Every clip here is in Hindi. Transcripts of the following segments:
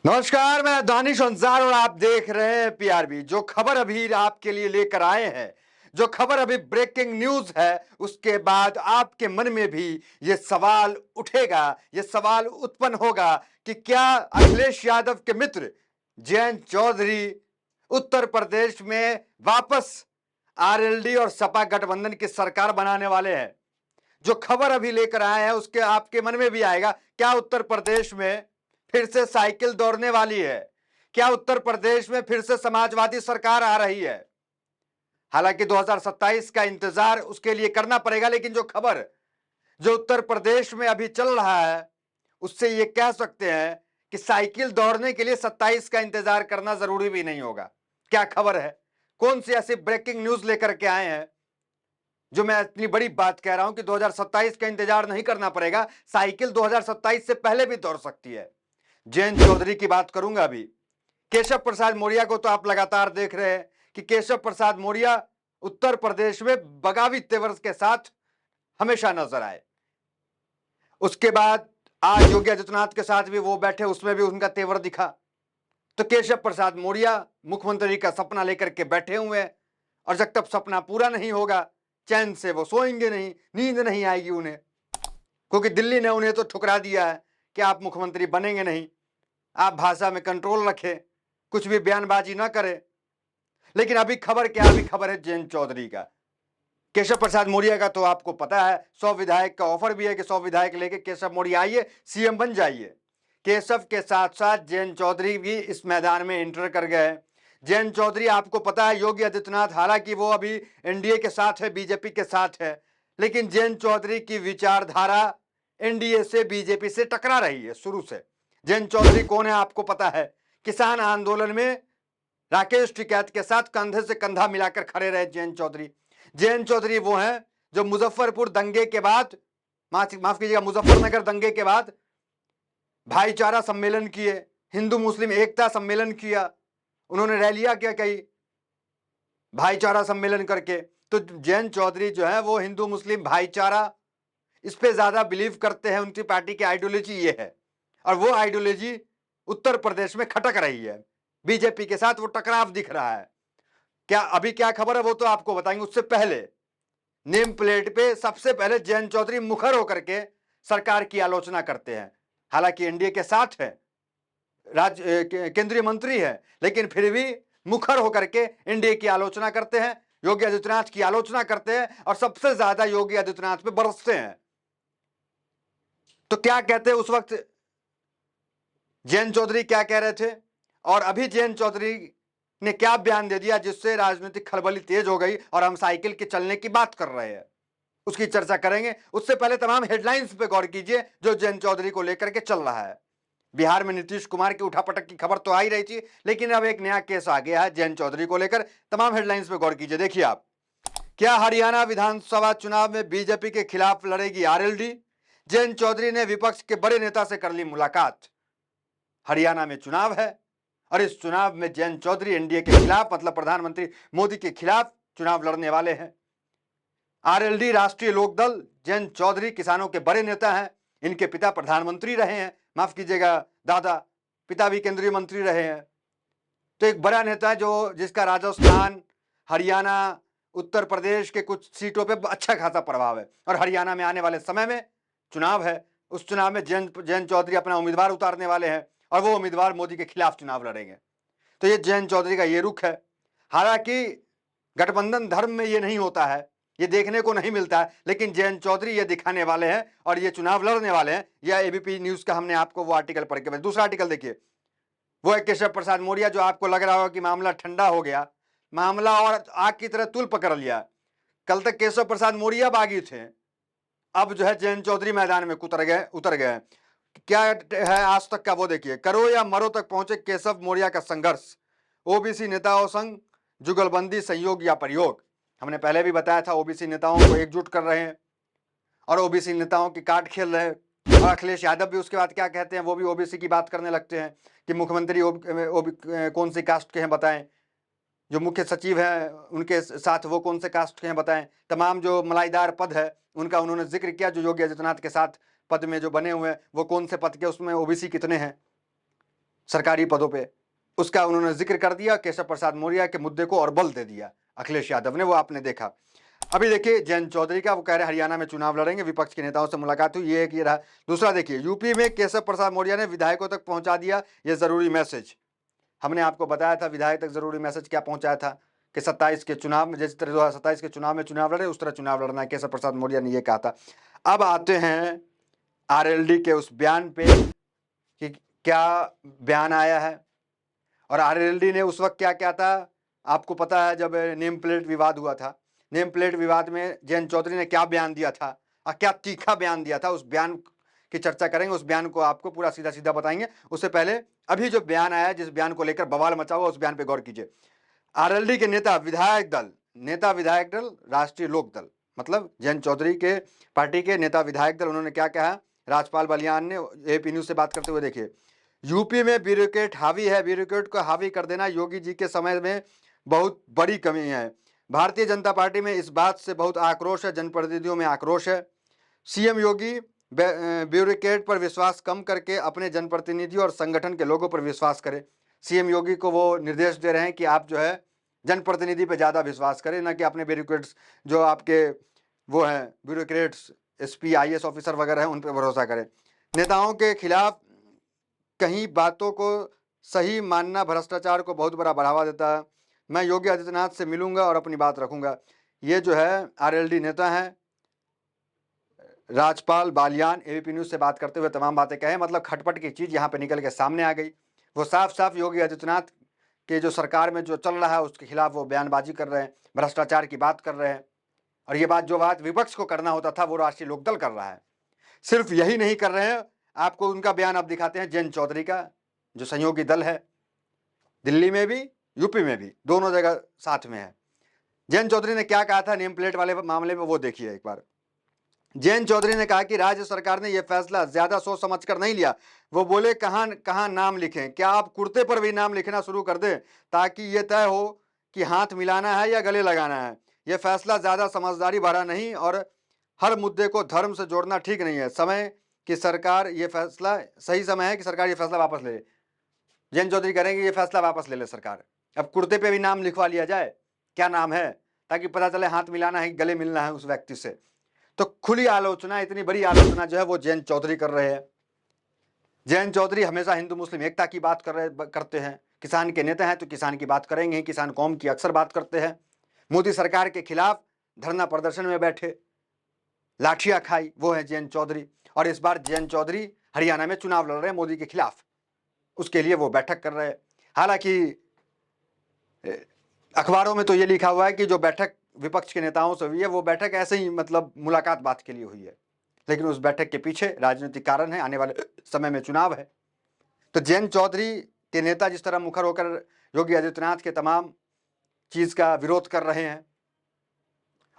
नमस्कार, मैं दानिश अंसार और आप देख रहे हैं पीआरबी। जो खबर अभी आपके लिए लेकर आए हैं, जो खबर अभी ब्रेकिंग न्यूज है, उसके बाद आपके मन में भी ये सवाल उठेगा, ये सवाल उत्पन्न होगा कि क्या अखिलेश यादव के मित्र जयंत चौधरी उत्तर प्रदेश में वापस आरएलडी और सपा गठबंधन की सरकार बनाने वाले हैं। जो खबर अभी लेकर आए हैं उसके आपके मन में भी आएगा, क्या उत्तर प्रदेश में फिर से साइकिल दौड़ने वाली है? क्या उत्तर प्रदेश में फिर से समाजवादी सरकार आ रही है? हालांकि 2027 का इंतजार उसके लिए करना पड़ेगा, लेकिन जो खबर जो उत्तर प्रदेश में अभी चल रहा है उससे ये कह सकते हैं कि साइकिल दौड़ने के लिए 27 का इंतजार करना जरूरी भी नहीं होगा। क्या खबर है? कौन सी ऐसी ब्रेकिंग न्यूज लेकर के आए हैं जो मैं इतनी बड़ी बात कह रहा हूं कि 2027 का इंतजार नहीं करना पड़ेगा, साइकिल 2027 से पहले भी दौड़ सकती है। जयंत चौधरी की बात करूंगा अभी। केशव प्रसाद मौर्य को तो आप लगातार देख रहे हैं कि केशव प्रसाद मौर्य उत्तर प्रदेश में बगावी तेवर के साथ हमेशा नजर आए। उसके बाद आज योगी आदित्यनाथ के साथ भी वो बैठे, उसमें भी उनका तेवर दिखा। तो केशव प्रसाद मौर्य मुख्यमंत्री का सपना लेकर के बैठे हुए हैं, और जब तक सपना पूरा नहीं होगा चैन से वो सोएंगे नहीं, नींद नहीं आएगी उन्हें, क्योंकि दिल्ली ने उन्हें तो ठुकरा दिया है कि आप मुख्यमंत्री बनेंगे नहीं, आप भाषा में कंट्रोल रखें, कुछ भी बयानबाजी ना करें। लेकिन अभी खबर क्या? अभी खबर है जयंत चौधरी का। केशव प्रसाद मौर्य का तो आपको पता है, 100 विधायक का ऑफर भी है कि 100 विधायक लेके केशव मौर्य आइए, सीएम बन जाइए। केशव के साथ साथ जयंत चौधरी भी इस मैदान में एंटर कर गए। जयंत चौधरी आपको पता है, योगी आदित्यनाथ हालांकि वो अभी एनडीए के साथ है, बीजेपी के साथ है, लेकिन जयंत चौधरी की विचारधारा एनडीए से, बीजेपी से टकरा रही है शुरू से। जयंत चौधरी कौन है आपको पता है? किसान आंदोलन में राकेश टिकैत के साथ कंधे से कंधा मिलाकर खड़े रहे जयंत चौधरी। जयंत चौधरी वो हैं जो मुजफ्फरपुर दंगे के बाद, माफ कीजिएगा, मुजफ्फरनगर दंगे के बाद भाईचारा सम्मेलन किए, हिंदू मुस्लिम एकता सम्मेलन किया, उन्होंने रैलियां क्या कही भाईचारा सम्मेलन करके। तो जयंत चौधरी जो है वो हिंदू मुस्लिम भाईचारा, इस पे ज्यादा बिलीव करते हैं। उनकी पार्टी की आइडियोलॉजी ये है, और वो आइडियोलॉजी उत्तर प्रदेश में खटक रही है। बीजेपी के साथ वो टकराव दिख रहा है। क्या अभी क्या खबर है वो तो आपको बताएंगे। उससे पहले नेम प्लेट पे सबसे पहले जयंत चौधरी मुखर होकर के सरकार की आलोचना करते हैं। हालांकि एनडीए के साथ है, केंद्रीय मंत्री है, लेकिन फिर भी मुखर होकर के एनडीए की आलोचना करते हैं, योगी आदित्यनाथ की आलोचना करते हैं, और सबसे ज्यादा योगी आदित्यनाथ पे बरसते हैं। तो क्या कहते हैं उस वक्त जयंत चौधरी, क्या कह रहे थे, और अभी जयंत चौधरी ने क्या बयान दे दिया जिससे राजनीतिक खलबली तेज हो गई और हम साइकिल के चलने की बात कर रहे हैं, उसकी चर्चा करेंगे। उससे पहले तमाम हेडलाइंस पे गौर कीजिए जो जयंत चौधरी को लेकर के चल रहा है। बिहार में नीतीश कुमार की उठापटक की खबर तो आ ही रही थी, लेकिन अब एक नया केस आ गया है जयंत चौधरी को लेकर। तमाम हेडलाइंस पे गौर कीजिए, देखिए आप। क्या हरियाणा विधानसभा चुनाव में बीजेपी के खिलाफ लड़ेगी आरएलडी? जयंत चौधरी ने विपक्ष के बड़े नेता से कर ली मुलाकात। हरियाणा में चुनाव है और इस चुनाव में जयंत चौधरी एनडीए के खिलाफ, मतलब प्रधानमंत्री मोदी के खिलाफ चुनाव लड़ने वाले हैं। आरएलडी राष्ट्रीय लोकदल, जयंत चौधरी किसानों के बड़े नेता हैं, इनके पिता प्रधानमंत्री रहे हैं, माफ कीजिएगा दादा, पिता भी केंद्रीय मंत्री रहे हैं। तो एक बड़ा नेता है जो जिसका राजस्थान, हरियाणा, उत्तर प्रदेश के कुछ सीटों पे अच्छा खासा प्रभाव है, और हरियाणा में आने वाले समय में चुनाव है। उस चुनाव में जयंत चौधरी अपना उम्मीदवार उतारने वाले हैं, और वो उम्मीदवार मोदी के खिलाफ चुनाव लड़ेंगे। तो ये जयंत चौधरी का ये रुख है। हालांकि गठबंधन धर्म में ये नहीं होता है, ये देखने को नहीं मिलता है, लेकिन जयंत चौधरी ये दिखाने वाले हैं और ये चुनाव लड़ने वाले हैं। यह एबीपी न्यूज का हमने आपको वो आर्टिकल पढ़ के, दूसरा आर्टिकल देखिए, वो है केशव प्रसाद मौर्य। जो आपको लग रहा होगा कि मामला ठंडा हो गया, मामला और आग की तरह तुल पकड़ लिया। कल तक केशव प्रसाद मौर्य बागी थे, अब जो है जयंत चौधरी मैदान में उतर गए। क्या है आज तक का, वो देखिए। करो या मरो तक पहुंचे केशव मौर्य का संघर्ष, ओबीसी नेताओं संग जुगलबंदी, संयोग या प्रयोग। हमने पहले भी बताया था, ओबीसी नेताओं को एकजुट कर रहे हैं और ओबीसी नेताओं की काट खेल रहे हैं। और अखिलेश यादव भी उसके बाद क्या कहते हैं, वो भी ओबीसी की बात करने लगते हैं कि मुख्यमंत्री कौन सी कास्ट के हैं बताएं, जो मुख्य सचिव हैं उनके साथ वो कौन से कास्ट के हैं बताएं। तमाम जो मलाईदार पद है उनका उन्होंने जिक्र किया, जो योगी आदित्यनाथ के साथ पद में जो बने हुए हैं वो कौन से पद के, उसमें ओबीसी कितने हैं। सरकारी पदों पे, उसका उन्होंने जिक्र कर दिया। केशव प्रसाद मौर्य के मुद्दे को और बल दे दिया अखिलेश यादव ने, वो आपने देखा। अभी देखिए जयंत चौधरी का, वो कह रहे हरियाणा में चुनाव लड़ेंगे, विपक्ष के नेताओं से मुलाकात हुई, ये एक ये रहा। दूसरा देखिए, यूपी में केशव प्रसाद मौर्य ने विधायकों तक पहुंचा दिया ये जरूरी मैसेज। हमने आपको बताया था विधायक तक जरूरी मैसेज क्या पहुंचाया था कि 27 के चुनाव में, जिस तरह 2027 के चुनाव में चुनाव लड़े उस तरह चुनाव लड़ना है, केशव प्रसाद मौर्य ने यह कहा था। अब आते हैं आरएलडी के उस बयान पे कि क्या बयान आया है, और आरएलडी ने उस वक्त क्या क्या था आपको पता है। जब नेम प्लेट विवाद हुआ था, नेम प्लेट विवाद में जयंत चौधरी ने क्या बयान दिया था और क्या तीखा बयान दिया था, उस बयान की चर्चा करेंगे। उस बयान को आपको पूरा सीधा सीधा बताएंगे। उससे पहले अभी जो बयान आया, जिस बयान को लेकर बवाल मचा हुआ, उस बयान पे गौर कीजिए। आरएलडी के नेता विधायक दल राष्ट्रीय लोक दल, मतलब जयंत चौधरी के पार्टी के नेता विधायक दल, उन्होंने क्या कहा राजपाल बलियान ने एपी न्यूज से बात करते हुए। देखिए, यूपी में ब्यूरोक्रेट हावी है, ब्यूरोक्रेट को हावी कर देना योगी जी के समय में बहुत बड़ी कमी है। भारतीय जनता पार्टी में इस बात से बहुत आक्रोश है, जनप्रतिनिधियों में आक्रोश है। सीएम योगी ब्यूरोक्रेट पर विश्वास कम करके अपने जनप्रतिनिधियों और संगठन के लोगों पर विश्वास करें। सीएम योगी को वो निर्देश दे रहे हैं कि आप जो है जनप्रतिनिधि पे ज़्यादा विश्वास करें, ना कि अपने ब्यूरोक्रेट्स जो आपके वो हैं ब्यूरोक्रेट्स, एसपी आईएएस ऑफिसर वगैरह हैं, उन पर भरोसा करें। नेताओं के खिलाफ कहीं बातों को सही मानना भ्रष्टाचार को बहुत बड़ा बढ़ावा देता है। मैं योगी आदित्यनाथ से मिलूंगा और अपनी बात रखूंगा। ये जो है आरएलडी नेता हैं राजपाल बालियान, एबीपी न्यूज से बात करते हुए तमाम बातें कहे। मतलब खटपट की चीज यहाँ पे निकल के सामने आ गई। वो साफ साफ योगी आदित्यनाथ के जो सरकार में जो चल रहा है उसके खिलाफ वो बयानबाजी कर रहे हैं, भ्रष्टाचार की बात कर रहे हैं। और ये बात जो बात विपक्ष को करना होता था वो राष्ट्रीय लोकदल कर रहा है। सिर्फ यही नहीं कर रहे हैं, आपको उनका बयान अब दिखाते हैं जयंत चौधरी का, जो सहयोगी दल है, दिल्ली में भी यूपी में भी दोनों जगह साथ में है। जयंत चौधरी ने क्या कहा था नेम प्लेट वाले मामले में, वो देखिए एक बार। जयंत चौधरी ने कहा कि राज्य सरकार ने यह फैसला ज्यादा सोच समझकर नहीं लिया। वो बोले कहां कहां नाम लिखें, क्या आप कुर्ते पर भी नाम लिखना शुरू कर दें ताकि यह तय हो कि हाथ मिलाना है या गले लगाना है। यह फैसला ज्यादा समझदारी भरा नहीं और हर मुद्दे को धर्म से जोड़ना ठीक नहीं है। समय कि सरकार ये फैसला, सही समय है कि सरकार ये फैसला वापस ले ले। जयंत चौधरी करेंगे ये फैसला वापस ले ले सरकार। अब कुर्ते पे भी नाम लिखवा लिया जाए, क्या नाम है, ताकि पता चले हाथ मिलाना है, गले मिलना है उस व्यक्ति से। तो खुली आलोचना, इतनी बड़ी आलोचना जो है वो जयंत चौधरी कर रहे हैं। जयंत चौधरी हमेशा हिंदू मुस्लिम एकता की बात करते हैं। किसान के नेता हैं तो किसान की बात करेंगे, किसान कौम की अक्सर बात करते हैं। मोदी सरकार के खिलाफ धरना प्रदर्शन में बैठे, लाठियां खाई, वो है जयंत चौधरी। और इस बार जयंत चौधरी हरियाणा में चुनाव लड़ रहे हैं मोदी के खिलाफ, उसके लिए वो बैठक कर रहे हैं। हालांकि अखबारों में तो ये लिखा हुआ है कि जो बैठक विपक्ष के नेताओं से हुई है वो बैठक ऐसे ही मतलब मुलाकात बात के लिए हुई है, लेकिन उस बैठक के पीछे राजनीतिक कारण है, आने वाले समय में चुनाव है। तो जयंत चौधरी के नेता जिस तरह मुखर होकर योगी आदित्यनाथ के तमाम चीज का विरोध कर रहे हैं,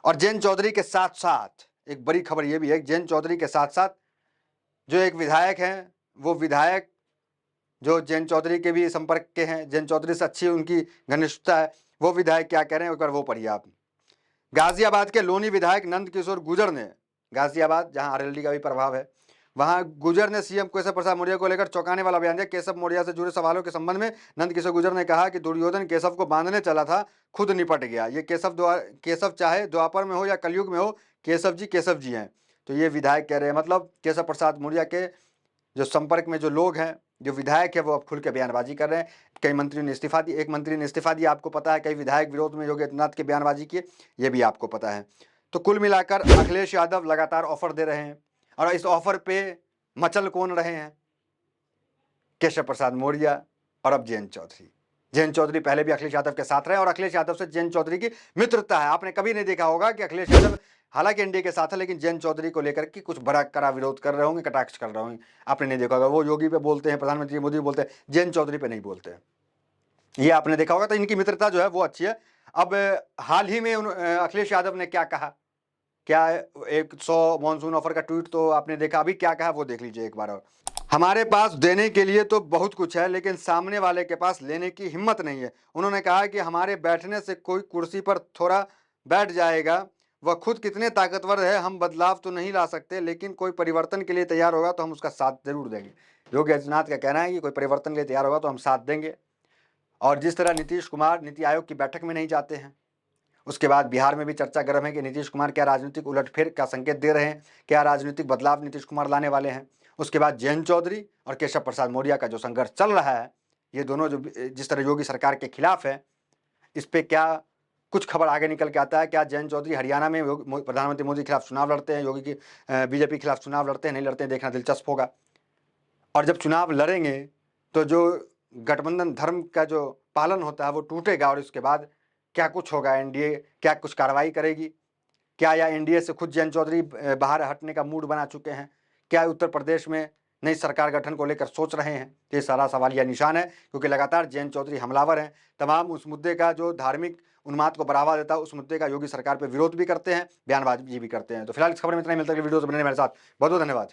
और जयंत चौधरी के साथ साथ एक बड़ी खबर यह भी है, जयंत चौधरी के साथ साथ जो एक विधायक हैं, वो विधायक जो जयंत चौधरी के भी संपर्क के हैं, जयंत चौधरी से अच्छी उनकी घनिष्ठता है, वो विधायक क्या कह रहे हैं एक बार वो पढ़िए आप। गाजियाबाद के लोनी विधायक नंद किशोर गुर्जर ने, गाजियाबाद जहां आरएलडी का भी प्रभाव है, वहां गुर्जर ने सीएम केशव प्रसाद मौर्य को लेकर चौंकाने वाला बयान दिया। केशव मौर्य से जुड़े सवालों के संबंध में नंद किशोर गुर्जर ने कहा कि दुर्योधन केशव को बांधने चला था, खुद निपट गया। ये केशव चाहे द्वापर में हो या कलयुग में हो, केशव जी हैं। तो ये विधायक कह रहे हैं, मतलब केशव प्रसाद मौर्य के जो संपर्क में जो लोग हैं, जो विधायक है, वो अब खुल के बयानबाजी कर रहे हैं। कई मंत्रियों ने इस्तीफा दी, एक मंत्री ने इस्तीफा दिया आपको पता है, कई विधायक विरोध में योगी आदित्यनाथ के बयानबाजी किए, ये भी आपको पता है। तो कुल मिलाकर अखिलेश यादव लगातार ऑफर दे रहे हैं, और इस ऑफर पे मचल कौन रहे हैं, केशव प्रसाद मौर्य और अब जयंत चौधरी। जयंत चौधरी पहले भी अखिलेश यादव के साथ रहे, और अखिलेश यादव से जयंत चौधरी की मित्रता है। आपने कभी नहीं देखा होगा कि अखिलेश यादव हालांकि एनडीए के साथ है, लेकिन जयंत चौधरी को लेकर के कुछ बड़ा कड़ा विरोध कर रहे होंगे, कटाक्ष कर रहे होंगे, आपने नहीं देखा होगा। वो योगी पे बोलते हैं, प्रधानमंत्री मोदी बोलते हैं, जयंत चौधरी पे नहीं बोलते हैं, ये आपने देखा होगा। तो इनकी मित्रता जो है वो अच्छी है। अब हाल ही में अखिलेश यादव ने क्या कहा, क्या 100 मॉनसून ऑफर का ट्वीट तो आपने देखा, अभी क्या कहा वो देख लीजिए एक बार। और हमारे पास देने के लिए तो बहुत कुछ है, लेकिन सामने वाले के पास लेने की हिम्मत नहीं है। उन्होंने कहा कि हमारे बैठने से कोई कुर्सी पर थोड़ा बैठ जाएगा, वह खुद कितने ताकतवर है, हम बदलाव तो नहीं ला सकते, लेकिन कोई परिवर्तन के लिए तैयार होगा तो हम उसका साथ जरूर देंगे। योगी आदित्यनाथ का कहना है कि कोई परिवर्तन के लिए तैयार होगा तो हम साथ देंगे। और जिस तरह नीतीश कुमार नीति आयोग की बैठक में नहीं जाते हैं, उसके बाद बिहार में भी चर्चा गर्म है कि नीतीश कुमार क्या राजनीतिक उलटफेर का संकेत दे रहे हैं, क्या राजनीतिक बदलाव नीतीश कुमार लाने वाले हैं। उसके बाद जयंत चौधरी और केशव प्रसाद मौर्य का जो संघर्ष चल रहा है, ये दोनों जो जिस तरह योगी सरकार के खिलाफ है, इस पे क्या कुछ खबर आगे निकल के आता है। क्या जयंत चौधरी हरियाणा में प्रधानमंत्री मोदी के खिलाफ चुनाव लड़ते हैं, योगी की बीजेपी के खिलाफ चुनाव लड़ते हैं, नहीं लड़ते हैं, देखना दिलचस्प होगा। और जब चुनाव लड़ेंगे तो जो गठबंधन धर्म का जो पालन होता है वो टूटेगा, और इसके बाद क्या कुछ होगा, एनडीए क्या कुछ कार्रवाई करेगी, क्या या एनडीए से खुद जयंत चौधरी बाहर हटने का मूड बना चुके हैं, क्या उत्तर प्रदेश में नई सरकार गठन को लेकर सोच रहे हैं। ये सारा सवालिया निशान है, क्योंकि लगातार जयंत चौधरी हमलावर हैं। तमाम उस मुद्दे का जो धार्मिक उन्माद को बढ़ावा देता है, उस मुद्दे का योगी सरकार पर विरोध भी करते हैं, बयानबाजी भी करते हैं। तो फिलहाल इस खबर में इतना ही, मिलता है वीडियो से बने मेरे साथ। बहुत बहुत धन्यवाद।